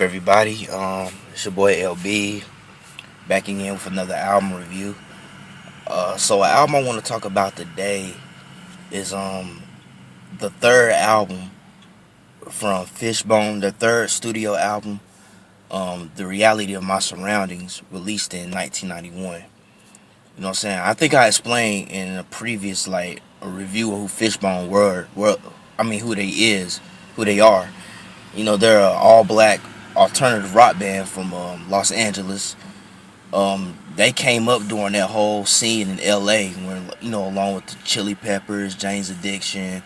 Everybody? It's your boy LB back again with another album review. So an album I want to talk about today is the third album from Fishbone, the third studio album, The Reality of My Surroundings, released in 1991. You know what I'm saying? I think I explained in a previous a review of who Fishbone who who they are. You know, they're an all black alternative rock band from Los Angeles. They came up during that whole scene in LA when, along with the Chili Peppers, Jane's Addiction,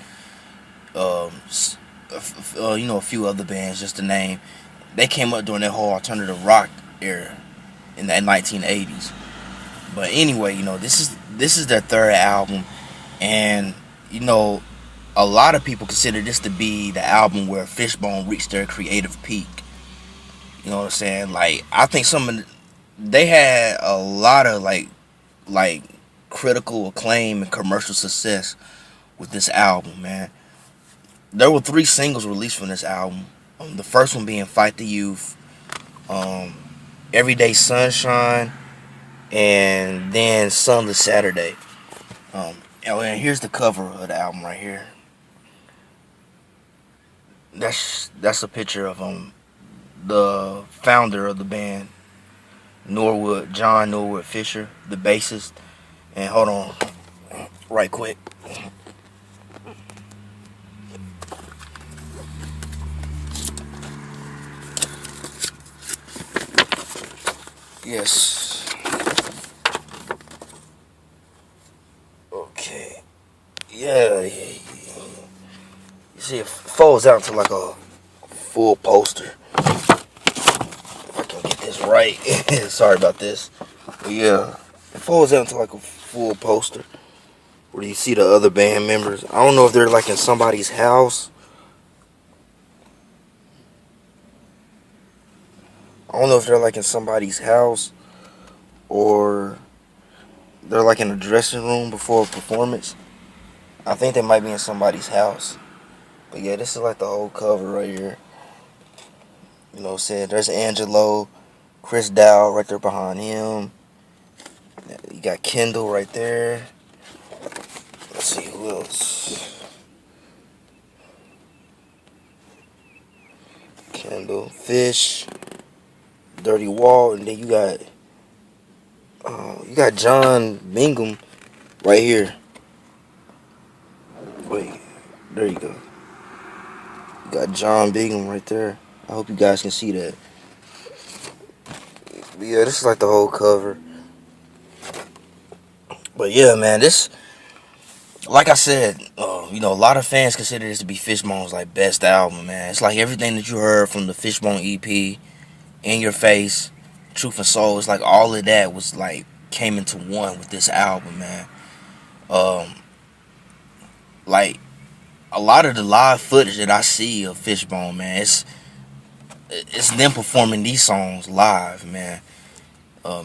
a few other bands just to name. They came up during that whole alternative rock era in the 1980s. But anyway, this is their third album, and a lot of people consider this to be the album where Fishbone reached their creative peak. You know what I'm saying? Like, I think they had a lot of like critical acclaim and commercial success with this album, man. There were three singles released from this album. The first one being "Fight the Youth," um, "Everyday Sunshine," and then "Sunless Saturday." And here's the cover of the album right here. That's a picture of the founder of the band, John Norwood Fisher, the bassist. And hold on, right quick. Yes. Okay. Yeah. You see, it folds out to like a full poster. If I can get this right. Sorry about this. But yeah, it folds out to like a full poster where you see the other band members. I don't know if they're like in somebody's house. I don't know if they're like in somebody's house or they're like in a dressing room before a performance. I think they might be in somebody's house. But yeah, this is like the whole cover right here. You know what I'm saying? There's Angelo, Chris Dow right there behind him. You got Kendall right there. Let's see who else. Kendall, Fish, Dirty Wall, and then you got John Bingham right here. Wait, there you go. You got John Bingham right there. I hope you guys can see that. But yeah, this is like the whole cover. But yeah, man, like I said, a lot of fans consider this to be Fishbone's like best album, man. It's like everything that you heard from the Fishbone EP, In Your Face, Truth and Soul. It's like all of that was like came into one with this album, man. Um, like a lot of the live footage that I see of Fishbone, man, it's them performing these songs live, man.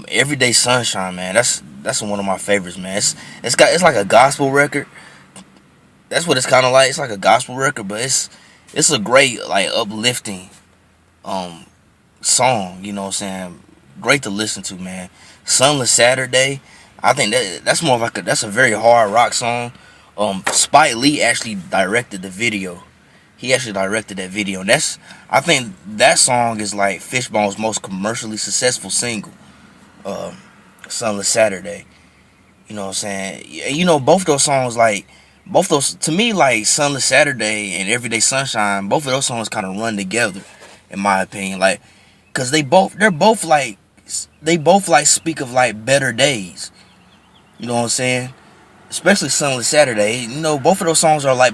Everyday Sunshine, man. That's one of my favorites, man. It's like a gospel record. That's what it's kind of like. It's like a gospel record, but it's a great like uplifting um song. You know what I'm saying? Great to listen to, man. Sunless Saturday. I think that's more like that's a very hard rock song. Spike Lee actually directed the video. He actually directed that video, and I think that song is like Fishbone's most commercially successful single. Um, Sunless Saturday. You know what I'm saying? Both those songs, both those, to me, like Sunless Saturday and Everyday Sunshine, both of those songs kind of run together, in my opinion. Like, cause they both like speak of like better days. You know what I'm saying? Especially Sunless Saturday. Both of those songs are like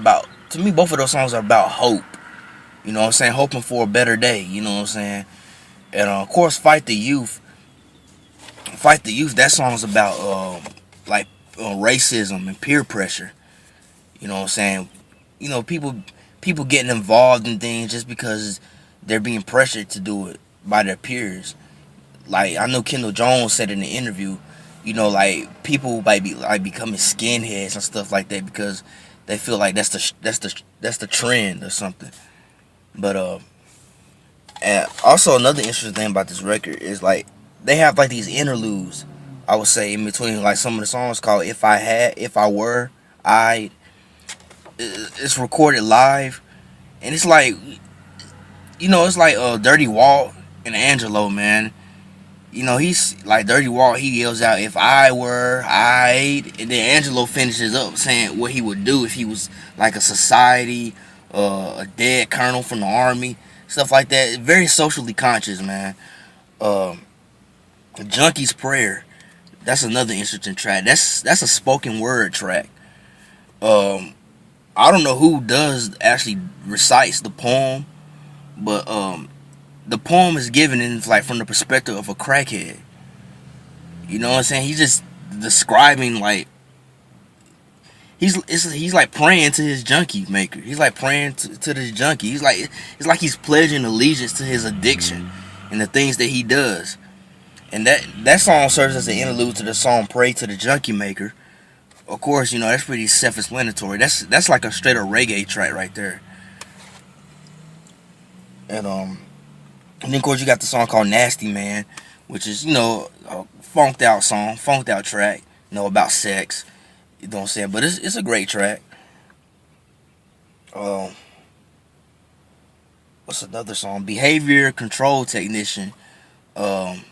to me, both of those songs are about hope. You know what I'm saying? Hoping for a better day. You know what I'm saying? And of course, Fight the Youth. Fight the Youth, that song's about racism and peer pressure. You know what I'm saying? People getting involved in things just because they're being pressured to do it by their peers. Like, I know Kendall Jones said in the interview, like people might be like becoming skinheads and stuff like that because they feel like that's the trend or something. But And also another interesting thing about this record is like they have like these interludes. I would say in between like some of the songs called "If I Had," "If I Were," "I." It's recorded live, and it's like it's like Dirty Walt and Angelo, man. He's like Dirty Walt. He yells out, "If I were, I'd," and then Angelo finishes up saying what he would do if he was like a society, a dead colonel from the army, stuff like that. Very socially conscious, man. Uh, Junkie's Prayer. That's another interesting track. That's a spoken word track. Um, I don't know who does actually recites the poem, but the poem is given in like from the perspective of a crackhead. You know what I'm saying? He's just describing like he's like praying to his junkie maker. He's like praying to this junkie. It's like he's pledging allegiance to his addiction and the things that he does. And that song serves as an interlude to the song "Pray to the Junkie Maker." Of course, that's pretty self-explanatory. That's like a straight up reggae track right there. And then of course you got the song called "Nasty Man," which is a funked out song, funked out track, about sex. You know what I'm saying? But it's a great track. Um, what's another song? "Behavior Control Technician." Um,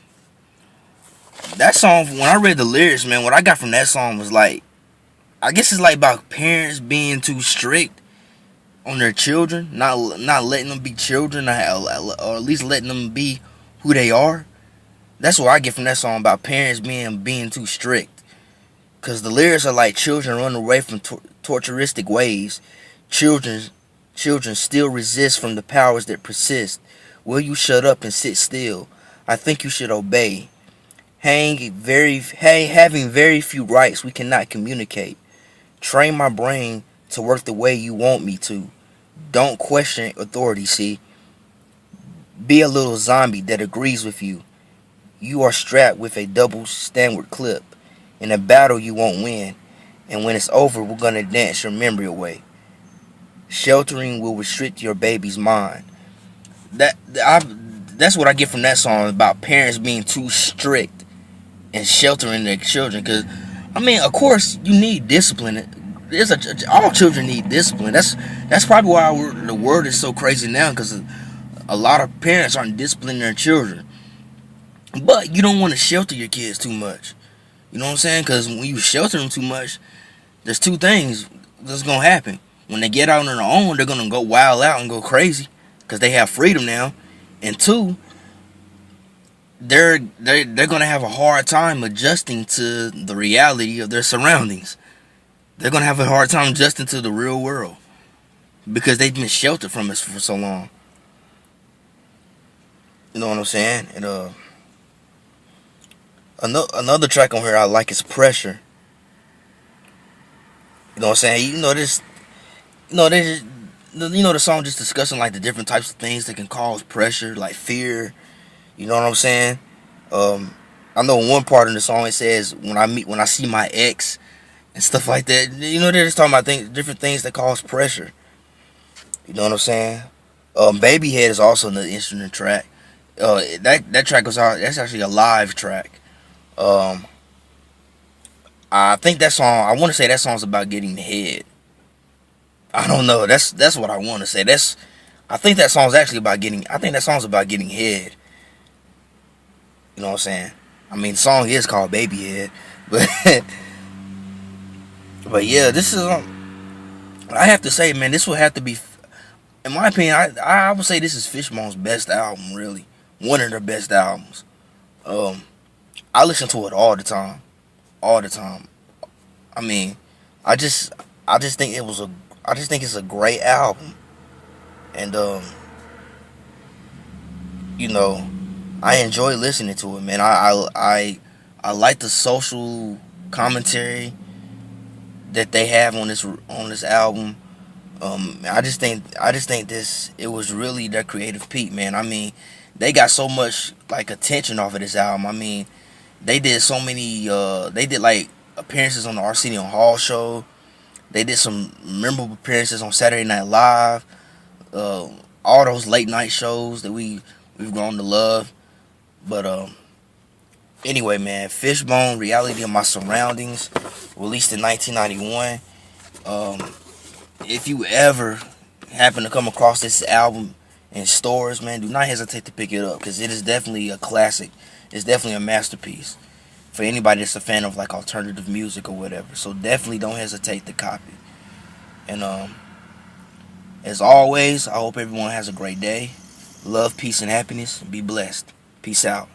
that song, when I read the lyrics, man, what I got from that song was like, I guess it's like about parents being too strict on their children, not letting them be children, or at least letting them be who they are. That's what I get from that song about parents being too strict. Cause the lyrics are like children run away from torturistic ways. Children children still resist from the powers that persist. Will you shut up and sit still? I think you should obey. Having very few rights, we cannot communicate. Train my brain to work the way you want me to. Don't question authority, see. Be a little zombie that agrees with you. You are strapped with a double standard clip. In a battle you won't win. And when it's over, we're gonna dance your memory away. Sheltering will restrict your baby's mind. That's what I get from that song about parents being too strict and sheltering their children. Because I mean, of course, you need discipline. All children need discipline. That's probably why the world is so crazy now. Because a lot of parents aren't disciplining their children. But you don't want to shelter your kids too much. You know what I'm saying? Because when you shelter them too much, there's two things that's gonna happen. When they get out on their own, they're gonna go wild out and go crazy because they have freedom now. And two, they're gonna have a hard time adjusting to the reality of their surroundings. They're gonna have a hard time adjusting to the real world because they've been sheltered from us for so long. You know what I'm saying? And another track on here I like is "Pressure." You know what I'm saying? The song just discussing like the different types of things that can cause pressure, like fear. You know what I'm saying? I know in one part in the song it says when I see my ex and stuff like that. They're just talking about different things that cause pressure. You know what I'm saying? "Baby Head" is also another instrument track. That track was out. That's actually a live track. Um, I think that song. I want to say that song's about getting head. I don't know. That's what I want to say. I think that song's actually about getting. I think that song's about getting head. You know what I'm saying? I mean, the song is called "Baby Head," but but yeah, this is. I have to say, man, this would have to be, in my opinion. I would say this is Fishbone's best album. Really, one of their best albums. I listen to it all the time, all the time. I mean, I just think I just think it's a great album, and you know, I enjoy listening to it, man. I like the social commentary that they have on this album. I just think this it was really their creative peak, man. I mean, they got so much like attention off of this album. I mean, they did so many. They did like appearances on the Arsenio Hall show. They did some memorable appearances on Saturday Night Live. all those late night shows that we've grown to love. But anyway, man, Fishbone, Reality of My Surroundings, released in 1991. If you ever happen to come across this album in stores, man, do not hesitate to pick it up, because it is definitely a classic. It's definitely a masterpiece for anybody that's a fan of like alternative music or whatever. So definitely don't hesitate to copy. And as always, I hope everyone has a great day. Love, peace, and happiness. Be blessed. Peace out.